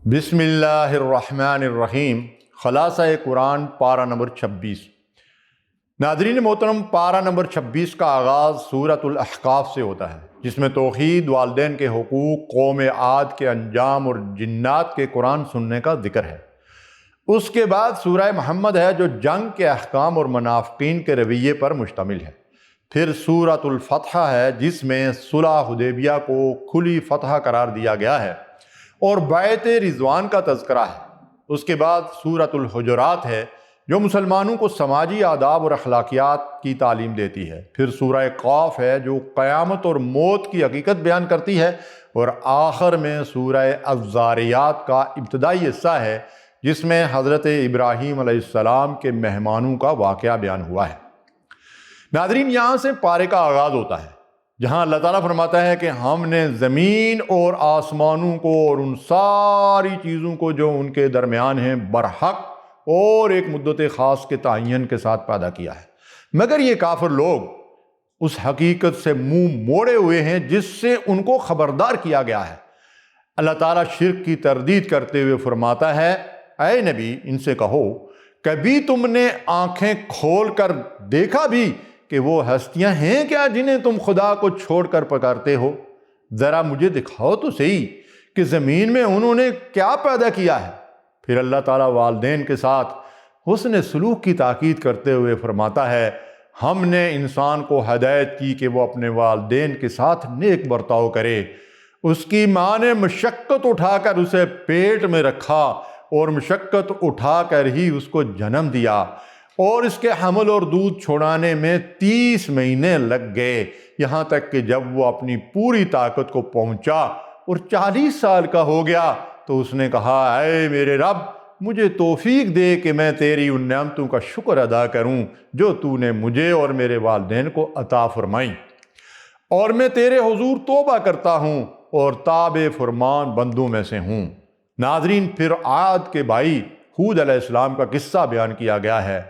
بسم اللہ الرحمن الرحیم۔ خلاصہ قرآن پارہ نمبر 26۔ ناظرین محترم، پارہ نمبر 26 کا آغاز سورۃ الاحقاف سے ہوتا ہے، جس میں توحید، والدین کے حقوق، قوم عاد کے انجام اور جنات کے قرآن سننے کا ذکر ہے۔ اس کے بعد سورہ محمد ہے، جو جنگ کے احکام اور منافقین کے رویے پر مشتمل ہے۔ پھر سورۃ الفتح ہے، جس میں صلح حدیبیہ کو کھلی فتح قرار دیا گیا ہے اور بیعت رضوان کا تذکرہ ہے۔ اس کے بعد سورۃ الحجرات ہے، جو مسلمانوں کو سماجی آداب اور اخلاقیات کی تعلیم دیتی ہے۔ پھر سورہ قاف ہے، جو قیامت اور موت کی حقیقت بیان کرتی ہے، اور آخر میں سورہ الذاریات کا ابتدائی حصہ ہے، جس میں حضرت ابراہیم علیہ السلام کے مہمانوں کا واقعہ بیان ہوا ہے۔ ناظرین، یہاں سے پارے کا آغاز ہوتا ہے، جہاں اللہ تعالیٰ فرماتا ہے کہ ہم نے زمین اور آسمانوں کو اور ان ساری چیزوں کو جو ان کے درمیان ہیں برحق اور ایک مدت خاص کے تعین کے ساتھ پیدا کیا ہے، مگر یہ کافر لوگ اس حقیقت سے منہ موڑے ہوئے ہیں جس سے ان کو خبردار کیا گیا ہے۔ اللہ تعالیٰ شرک کی تردید کرتے ہوئے فرماتا ہے، اے نبی، ان سے کہو، کبھی تم نے آنکھیں کھول کر دیکھا بھی کہ وہ ہستیاں ہیں کیا جنہیں تم خدا کو چھوڑ کر پکارتے ہو؟ ذرا مجھے دکھاؤ تو صحیح کہ زمین میں انہوں نے کیا پیدا کیا ہے۔ پھر اللہ تعالیٰ والدین کے ساتھ حسن سلوک کی تاکید کرتے ہوئے فرماتا ہے، ہم نے انسان کو ہدایت کی کہ وہ اپنے والدین کے ساتھ نیک برتاؤ کرے۔ اس کی ماں نے مشقت اٹھا کر اسے پیٹ میں رکھا اور مشقت اٹھا کر ہی اس کو جنم دیا، اور اس کے حمل اور دودھ چھوڑانے میں 30 مہینے لگ گئے، یہاں تک کہ جب وہ اپنی پوری طاقت کو پہنچا اور 40 سال کا ہو گیا تو اس نے کہا، اے میرے رب، مجھے توفیق دے کہ میں تیری ان نعمتوں کا شکر ادا کروں جو تو نے مجھے اور میرے والدین کو عطا فرمائیں، اور میں تیرے حضور توبہ کرتا ہوں اور تابع فرمان بندوں میں سے ہوں۔ ناظرین، پھر عاد کے بھائی ہود علیہ السلام کا قصہ بیان کیا گیا ہے۔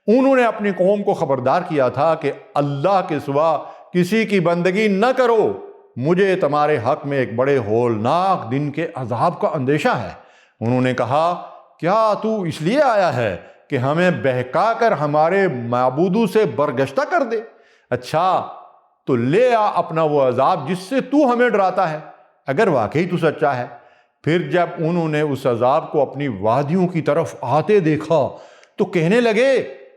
انہوں نے اپنی قوم کو خبردار کیا تھا کہ اللہ کے سوا کسی کی بندگی نہ کرو، مجھے تمہارے حق میں ایک بڑے ہولناک دن کے عذاب کا اندیشہ ہے۔ انہوں نے کہا، کیا تو اس لیے آیا ہے کہ ہمیں بہکا کر ہمارے معبودوں سے برگشتہ کر دے؟ اچھا تو لے آ اپنا وہ عذاب جس سے تو ہمیں ڈراتا ہے، اگر واقعی تو سچا ہے۔ پھر جب انہوں نے اس عذاب کو اپنی وادیوں کی طرف آتے دیکھا تو کہنے لگے،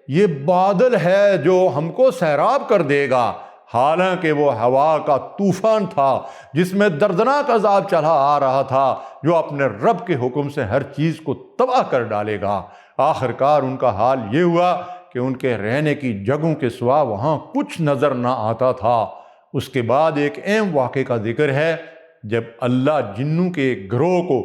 یہ بادل ہے جو ہم کو سیراب کر دے گا، حالانکہ وہ ہوا کا طوفان تھا جس میں دردناک عذاب چلا آ رہا تھا، جو اپنے رب کے حکم سے ہر چیز کو تباہ کر ڈالے گا۔ آخر کار ان کا حال یہ ہوا کہ ان کے رہنے کی جگہوں کے سوا وہاں کچھ نظر نہ آتا تھا۔ اس کے بعد ایک اہم واقعے کا ذکر ہے، جب اللہ جنوں کے ایک گروہ کو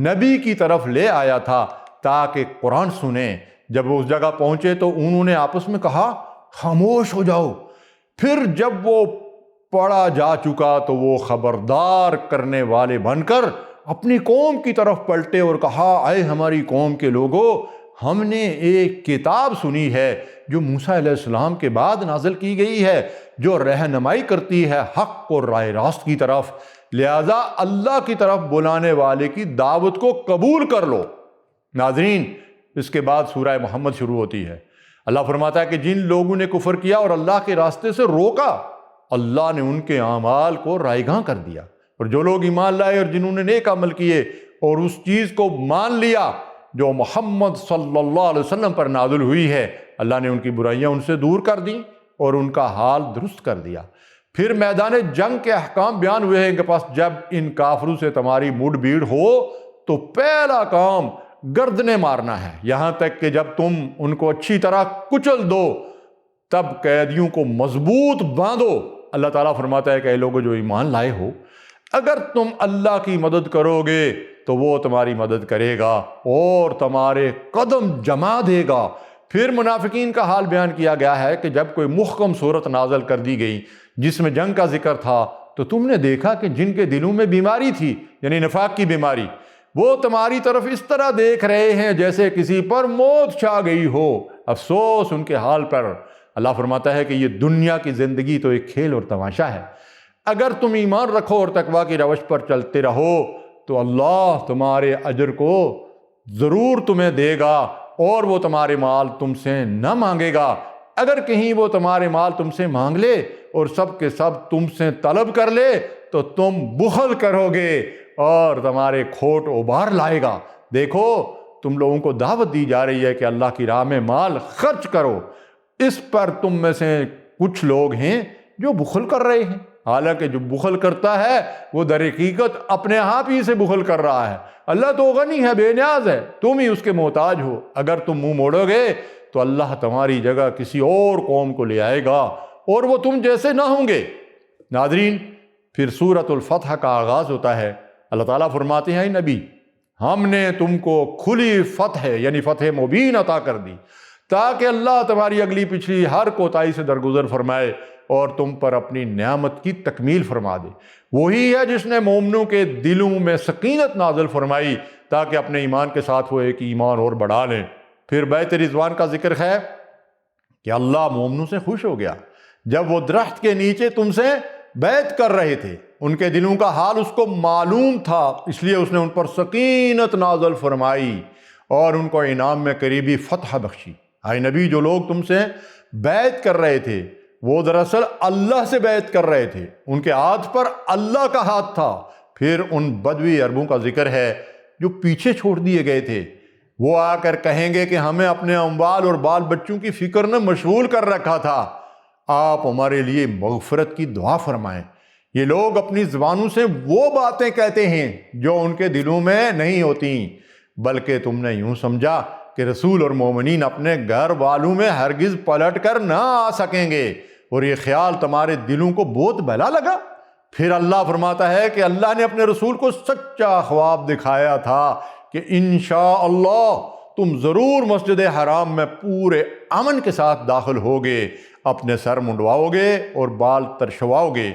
نبی کی طرف لے آیا تھا تاکہ قرآن سنیں۔ جب وہ اس جگہ پہنچے تو انہوں نے آپس میں کہا، خاموش ہو جاؤ۔ پھر جب وہ پڑھا جا چکا تو وہ خبردار کرنے والے بن کر اپنی قوم کی طرف پلٹے اور کہا، اے ہماری قوم کے لوگوں، ہم نے ایک کتاب سنی ہے جو موسیٰ علیہ السلام کے بعد نازل کی گئی ہے، جو رہنمائی کرتی ہے حق اور راہ راست کی طرف، لہذا اللہ کی طرف بلانے والے کی دعوت کو قبول کر لو۔ ناظرین، اس کے بعد سورہ محمد شروع ہوتی ہے۔ اللہ فرماتا ہے کہ جن لوگوں نے کفر کیا اور اللہ کے راستے سے روکا، اللہ نے ان کے اعمال کو رائیگاں کر دیا، اور جو لوگ ایمان لائے اور جنہوں نے نیک عمل کیے اور اس چیز کو مان لیا جو محمد صلی اللہ علیہ وسلم پر نازل ہوئی ہے، اللہ نے ان کی برائیاں ان سے دور کر دیں اور ان کا حال درست کر دیا۔ پھر میدان جنگ کے احکام بیان ہوئے ہیں کہ پس جب ان کافروں سے تمہاری مڈ بھیڑ ہو تو پہلا کام گردنیں مارنا ہے، یہاں تک کہ جب تم ان کو اچھی طرح کچل دو تب قیدیوں کو مضبوط باندھو۔ اللہ تعالیٰ فرماتا ہے کہ اے لوگوں جو ایمان لائے ہو، اگر تم اللہ کی مدد کرو گے تو وہ تمہاری مدد کرے گا اور تمہارے قدم جما دے گا۔ پھر منافقین کا حال بیان کیا گیا ہے کہ جب کوئی محکم صورت نازل کر دی گئی جس میں جنگ کا ذکر تھا تو تم نے دیکھا کہ جن کے دلوں میں بیماری تھی، یعنی نفاق کی بیماری، وہ تمہاری طرف اس طرح دیکھ رہے ہیں جیسے کسی پر موت چھا گئی ہو۔ افسوس ان کے حال پر۔ اللہ فرماتا ہے کہ یہ دنیا کی زندگی تو ایک کھیل اور تماشا ہے، اگر تم ایمان رکھو اور تقویٰ کی روش پر چلتے رہو تو اللہ تمہارے اجر کو ضرور تمہیں دے گا اور وہ تمہارے مال تم سے نہ مانگے گا۔ اگر کہیں وہ تمہارے مال تم سے مانگ لے اور سب کے سب تم سے طلب کر لے تو تم بخل کرو گے اور تمہارے کھوٹ ابھار لائے گا۔ دیکھو تم لوگوں کو دعوت دی جا رہی ہے کہ اللہ کی راہ میں مال خرچ کرو، اس پر تم میں سے کچھ لوگ ہیں جو بخل کر رہے ہیں، حالانکہ جو بخل کرتا ہے وہ در حقیقت اپنے آپ ہی سے بخل کر رہا ہے۔ اللہ تو غنی ہے، بے نیاز ہے، تم ہی اس کے محتاج ہو۔ اگر تم منہ موڑو گے تو اللہ تمہاری جگہ کسی اور قوم کو لے آئے گا اور وہ تم جیسے نہ ہوں گے۔ ناظرین، پھر سورۃ الفتح کا آغاز ہوتا ہے۔ اللہ تعالیٰ فرماتے ہیں نبی، ہم نے تم کو کھلی فتح یعنی فتح مبین عطا کر دی تاکہ اللہ تمہاری اگلی پچھلی ہر کوتاہی سے درگزر فرمائے اور تم پر اپنی نعمت کی تکمیل فرما دے۔ وہی ہے جس نے مومنوں کے دلوں میں سکینت نازل فرمائی تاکہ اپنے ایمان کے ساتھ وہ ایک ایمان اور بڑھا لیں۔ پھر بیت رضوان کا ذکر ہے کہ اللہ مومنوں سے خوش ہو گیا جب وہ درخت کے نیچے تم سے بیعت کر رہے تھے۔ ان کے دلوں کا حال اس کو معلوم تھا، اس لیے اس نے ان پر سکینت نازل فرمائی اور ان کو انعام میں قریبی فتح بخشی۔ اے نبی، جو لوگ تم سے بیعت کر رہے تھے وہ دراصل اللہ سے بیعت کر رہے تھے، ان کے ہاتھ پر اللہ کا ہاتھ تھا۔ پھر ان بدوی عربوں کا ذکر ہے جو پیچھے چھوڑ دیے گئے تھے، وہ آ کر کہیں گے کہ ہمیں اپنے اموال اور بال بچوں کی فکر نے مشغول کر رکھا تھا، آپ ہمارے لیے مغفرت کی دعا فرمائیں۔ یہ لوگ اپنی زبانوں سے وہ باتیں کہتے ہیں جو ان کے دلوں میں نہیں ہوتی، بلکہ تم نے یوں سمجھا کہ رسول اور مومنین اپنے گھر والوں میں ہرگز پلٹ کر نہ آ سکیں گے، اور یہ خیال تمہارے دلوں کو بہت بھلا لگا۔ پھر اللہ فرماتا ہے کہ اللہ نے اپنے رسول کو سچا خواب دکھایا تھا کہ انشاءاللہ تم ضرور مسجد حرام میں پورے امن کے ساتھ داخل ہوگے، اپنے سر منڈواؤ گے اور بال ترشواؤ گے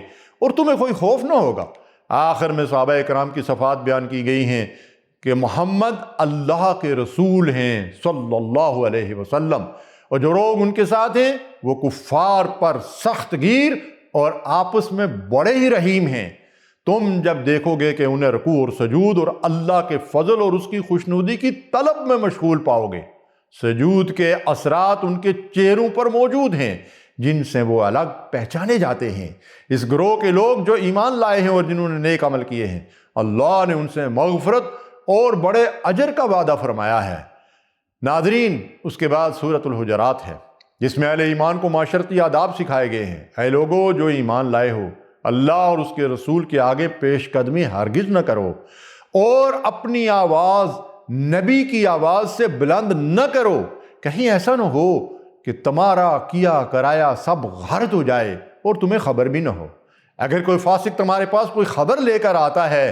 اور تمہیں کوئی خوف نہ ہوگا۔ آخر میں صحابہ اکرام کی صفات بیان کی گئی ہیں کہ محمد اللہ کے رسول ہیں صلی اللہ علیہ وسلم، اور جو لوگ ان کے ساتھ ہیں وہ کفار پر سخت گیر اور آپس میں بڑے ہی رحیم ہیں۔ تم جب دیکھو گے کہ انہیں رکوع اور سجود اور اللہ کے فضل اور اس کی خوشنودی کی طلب میں مشغول پاؤ گے۔ سجود کے اثرات ان کے چہروں پر موجود ہیں جن سے وہ الگ پہچانے جاتے ہیں۔ اس گروہ کے لوگ جو ایمان لائے ہیں اور جنہوں نے نیک عمل کیے ہیں، اللہ نے ان سے مغفرت اور بڑے اجر کا وعدہ فرمایا ہے۔ ناظرین، اس کے بعد سورۃ الحجرات ہے جس میں اہل ایمان کو معاشرتی آداب سکھائے گئے ہیں۔ اے لوگو جو ایمان لائے ہو، اللہ اور اس کے رسول کے آگے پیش قدمی ہرگز نہ کرو اور اپنی آواز نبی کی آواز سے بلند نہ کرو، کہیں ایسا نہ ہو کہ تمہارا کیا کرایا سب غارت ہو جائے اور تمہیں خبر بھی نہ ہو۔ اگر کوئی فاسق تمہارے پاس کوئی خبر لے کر آتا ہے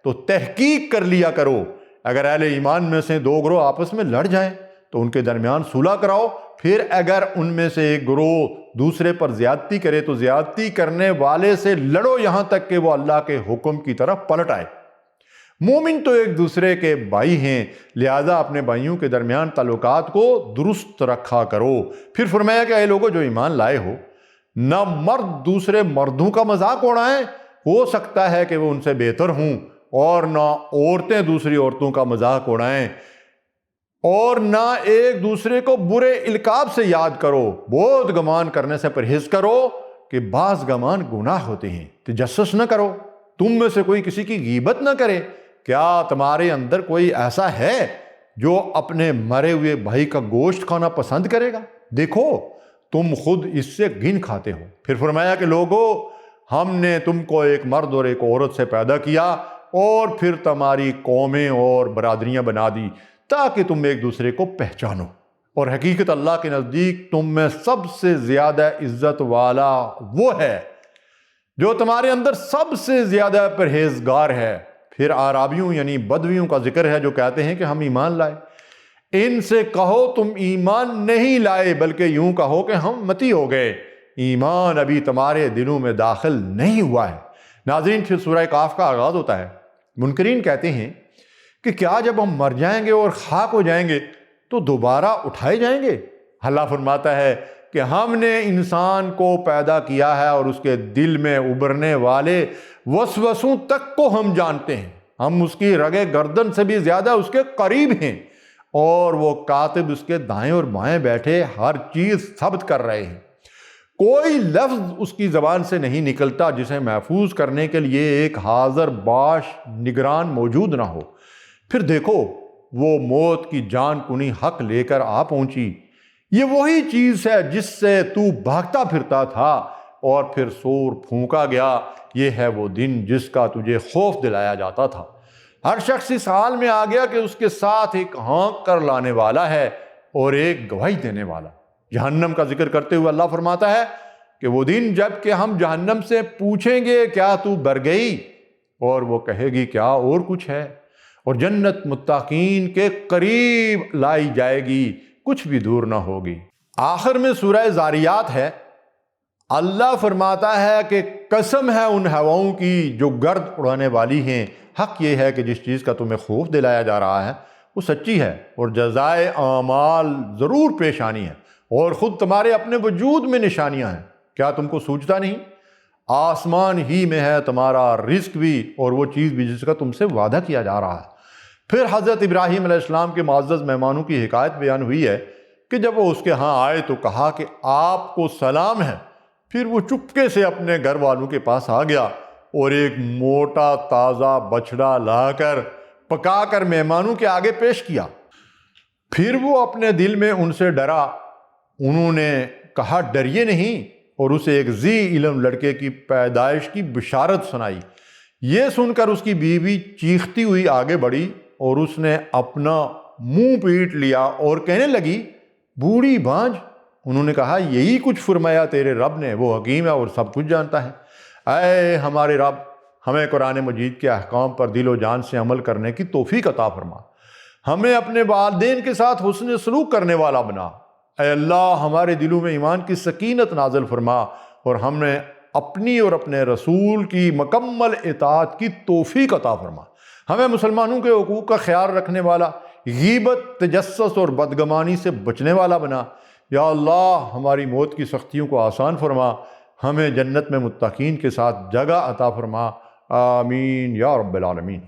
تو تحقیق کر لیا کرو۔ اگر اہل ایمان میں سے دو گروہ آپس میں لڑ جائیں تو ان کے درمیان صلح کراؤ، پھر اگر ان میں سے ایک گروہ دوسرے پر زیادتی کرے تو زیادتی کرنے والے سے لڑو یہاں تک کہ وہ اللہ کے حکم کی طرف پلٹ آئے۔ مومن تو ایک دوسرے کے بھائی ہیں، لہذا اپنے بھائیوں کے درمیان تعلقات کو درست رکھا کرو۔ پھر فرمایا کہ اے لوگو جو ایمان لائے ہو، نہ مرد دوسرے مردوں کا مذاق اڑائیں، ہو سکتا ہے کہ وہ ان سے بہتر ہوں، اور نہ عورتیں دوسری عورتوں کا مذاق اڑائیں، اور نہ ایک دوسرے کو برے القاب سے یاد کرو۔ بہت گمان کرنے سے پرہیز کرو کہ بعض گمان گناہ ہوتے ہیں۔ تجسس نہ کرو، تم میں سے کوئی کسی کی غیبت نہ کرے۔ کیا تمہارے اندر کوئی ایسا ہے جو اپنے مرے ہوئے بھائی کا گوشت کھانا پسند کرے گا؟ دیکھو تم خود اس سے گن کھاتے ہو۔ پھر فرمایا کہ لوگو ہم نے تم کو ایک مرد اور ایک عورت سے پیدا کیا اور پھر تمہاری قومیں اور برادریاں بنا دی تاکہ تم ایک دوسرے کو پہچانو، اور حقیقت اللہ کے نزدیک تم میں سب سے زیادہ عزت والا وہ ہے جو تمہارے اندر سب سے زیادہ پرہیزگار ہے۔ پھر اعرابیوں یعنی بدویوں کا ذکر ہے جو کہتے ہیں کہ ہم ایمان لائے۔ ان سے کہو تم ایمان نہیں لائے بلکہ یوں کہو کہ ہم متی ہو گئے، ایمان ابھی تمہارے دلوں میں داخل نہیں ہوا ہے۔ ناظرین، پھر سورہ کاف کا آغاز ہوتا ہے۔ منکرین کہتے ہیں کہ کیا جب ہم مر جائیں گے اور خاک ہو جائیں گے تو دوبارہ اٹھائے جائیں گے؟ اللہ فرماتا ہے کہ ہم نے انسان کو پیدا کیا ہے اور اس کے دل میں ابھرنے والے وسوسوں تک کو ہم جانتے ہیں۔ ہم اس کی رگ گردن سے بھی زیادہ اس کے قریب ہیں، اور وہ کاتب اس کے دائیں اور بائیں بیٹھے ہر چیز ثبت کر رہے ہیں۔ کوئی لفظ اس کی زبان سے نہیں نکلتا جسے محفوظ کرنے کے لیے ایک حاضر باش نگران موجود نہ ہو۔ پھر دیکھو وہ موت کی جان کنی حق لے کر آ پہنچی۔ یہ وہی چیز ہے جس سے تو بھاگتا پھرتا تھا اور پھر سور پھونکا گیا۔ یہ ہے وہ دن جس کا تجھے خوف دلایا جاتا تھا۔ ہر شخص اس حال میں آ گیا کہ اس کے ساتھ ایک ہانک کر لانے والا ہے اور ایک گواہی دینے والا۔ جہنم کا ذکر کرتے ہوئے اللہ فرماتا ہے کہ وہ دن جب کہ ہم جہنم سے پوچھیں گے کیا تو ڈر گئی، اور وہ کہے گی کیا اور کچھ ہے، اور جنت متقین کے قریب لائی جائے گی، کچھ بھی دور نہ ہوگی۔ آخر میں سورہ زاریات ہے، اللہ فرماتا ہے کہ قسم ہے ان ہواؤں کی جو گرد اڑانے والی ہیں، حق یہ ہے کہ جس چیز کا تمہیں خوف دلایا جا رہا ہے وہ سچی ہے، اور جزائے اعمال ضرور پیش آنی ہے، اور خود تمہارے اپنے وجود میں نشانیاں ہیں، کیا تم کو سوچتا نہیں؟ آسمان ہی میں ہے تمہارا رزق بھی اور وہ چیز بھی جس کا تم سے وعدہ کیا جا رہا ہے۔ پھر حضرت ابراہیم علیہ السلام کے معزز مہمانوں کی حکایت بیان ہوئی ہے کہ جب وہ اس کے ہاں آئے تو کہا کہ آپ کو سلام ہے۔ پھر وہ چپکے سے اپنے گھر والوں کے پاس آ گیا اور ایک موٹا تازہ بچھڑا لا کر پکا کر مہمانوں کے آگے پیش کیا۔ پھر وہ اپنے دل میں ان سے ڈرا، انہوں نے کہا ڈریے نہیں، اور اسے ایک ذی علم لڑکے کی پیدائش کی بشارت سنائی۔ یہ سن کر اس کی بیوی چیختی ہوئی آگے بڑھی اور اس نے اپنا منہ پیٹ لیا اور کہنے لگی بوڑھی بانجھ۔ انہوں نے کہا یہی کچھ فرمایا تیرے رب نے، وہ حکیم ہے اور سب کچھ جانتا ہے۔ اے ہمارے رب، ہمیں قرآن مجید کے احکام پر دل و جان سے عمل کرنے کی توفیق عطا فرما، ہمیں اپنے والدین کے ساتھ حسن سلوک کرنے والا بنا۔ اے اللہ ہمارے دلوں میں ایمان کی سکینت نازل فرما اور ہمیں اپنی اور اپنے رسول کی مکمل اطاعت کی توفیق عطا فرما، ہمیں مسلمانوں کے حقوق کا خیال رکھنے والا، غیبت، تجسس اور بدگمانی سے بچنے والا بنا۔ یا اللہ ہماری موت کی سختیوں کو آسان فرما، ہمیں جنت میں متقین کے ساتھ جگہ عطا فرما، آمین یا رب العالمین۔